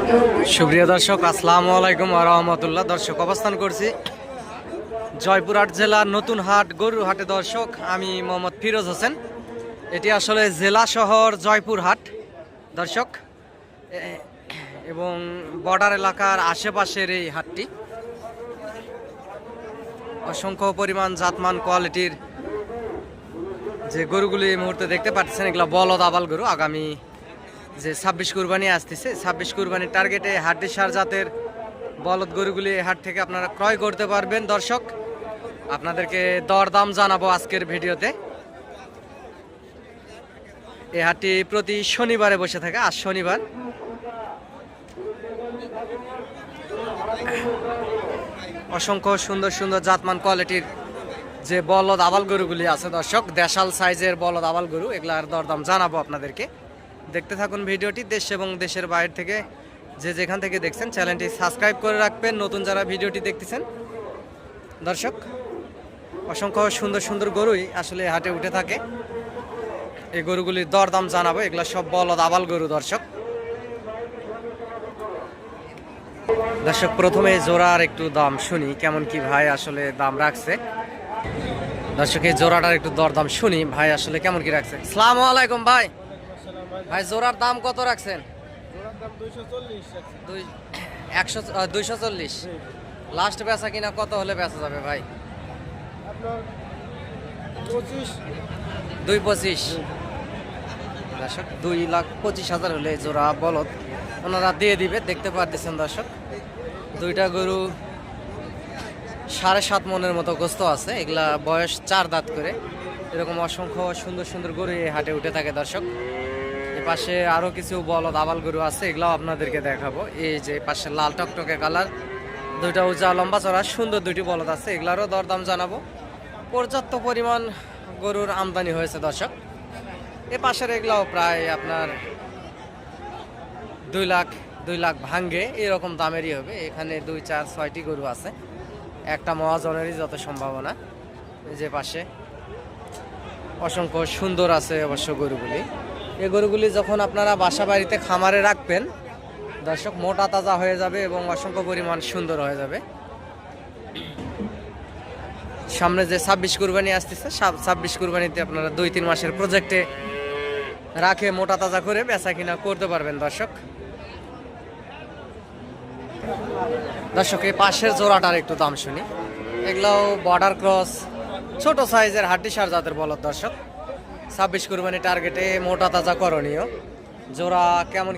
সুপ্রিয় দর্শক, আসসালামু আলাইকুম ওয়া রাহমাতুল্লাহ। দর্শক, অবস্থান করছি জয়পুরহাট জেলার নতুন হাট গরুর হাটে। দর্শক, আমি মোহাম্মদ ফিরোজ হোসেন। এটি আসলে জেলা শহর জয়পুরহাট দর্শক, এবং বর্ডার এলাকার আশেপাশের এই হাটটি। অসংখ্য পরিমাণ জাতমান কোয়ালিটির যে গরুগুলি এই মুহূর্তে দেখতে পাচ্ছেন, এগুলো বলদ আবাল গরু। আগামী যে 26 কুরবানি আসতেছে, 26 কুরবানির টার্গেটে হাড্ডিসার জাতের বলদ গরুগুলি এই হাট থেকে আপনারা ক্রয় করতে পারবেন। দর্শক, আপনাদেরকে দরদাম জানাবো আজকের ভিডিওতে। এই হাটটি প্রতি শনিবারে বসে থাকে। আজ শনিবার। অসংখ্য সুন্দর সুন্দর জাতমান কোয়ালিটির যে বলদ আবাল গরুগুলি আছে দর্শক, দেশাল সাইজের বলদ আবাল গরু, এগুলার দরদাম জানাবো আপনাদেরকে। দেখতে থাকুন ভিডিওটি। দেশ এবং দেশের বাইরে থেকে যে যেখান থেকে দেখছেন, চ্যানেলটি সাবস্ক্রাইব করে রাখবেন নতুন যারা ভিডিওটি দেখতেছেন। দর্শক, অসংখ্য সুন্দর সুন্দর গরুই আসলে হাটে উঠে থাকে। এই গরুগুলির দরদাম জানাবো। এগুলা সব বলদ আবাল গরু দর্শক। দর্শক, প্রথমে জোড়ার একটু দাম শুনি, কেমন কি ভাই আসলে দাম রাখছে। দর্শক, এই জোড়াটার একটু দরদাম শুনি, ভাই আসলে কেমন কি রাখছে। আসসালামু আলাইকুম ভাই। ভাই, জোড়ার দাম কত রাখছেন? 240। লাস্ট বেচা কিনা কত হলে বেচা যাবে ভাই? 2.25। দর্শক, 2,25,000 হলে জোড়া বলদ ওনারা দিয়ে দিবে। দেখতে পাচ্ছেন দর্শক, দুইটা গরু 7.5 মনের মতো গোস্ত আছে। এগুলা বয়স 4 দাঁত করে। এরকম অসংখ্য সুন্দর সুন্দর গরু এই হাটে উঠে থাকে দর্শক। এ পাশে আরো কিছু বলদ আবাল গরু আছে, এগুলাও আপনাদেরকে দেখাবো। এই যে পাশে লাল টকটকে কালার দুইটা উঁচা লম্বা চড়া সুন্দর দুইটি বলদ আছে, এগুলারও দরদাম জানাবো। পর্যাপ্ত পরিমাণ গরুর আমদানি হয়েছে দর্শক। এ পাশের এগুলাও প্রায় আপনার 2 লাখ ভাঙ্গে এরকম দামেরই হবে। এখানে 2, 4, 6টি গরু আছে, একটা মহাজনেরই যত সম্ভাবনা। যে পাশে অসংখ্য সুন্দর আছে অবশ্য গরুগুলি। এই গরুগুলি যখন আপনারা বাসা বাড়িতে খামারে রাখবেন দর্শক, মোটা তাজা হয়ে যাবে এবং অসংখ্য পরিমাণ সুন্দর হয়ে যাবে। সামনে যে 26 কুরবানি আসতেছে, 26 কুরবানিতে আপনারা 2-3 মাসের প্রজেক্টে রাখে মোটা তাজা করে বেচা কিনা করতে পারবেন দর্শক। দর্শক, এই পাশের জোড়াটার একটু দাম শুনি। এগুলাও বর্ডার ক্রস ছোট সাইজের হাড্ডিসার জাতের বলদ দর্শক। 26 কুরবানি টার্গেটে মোটা তাজা করণীয়। জোড়া কেমন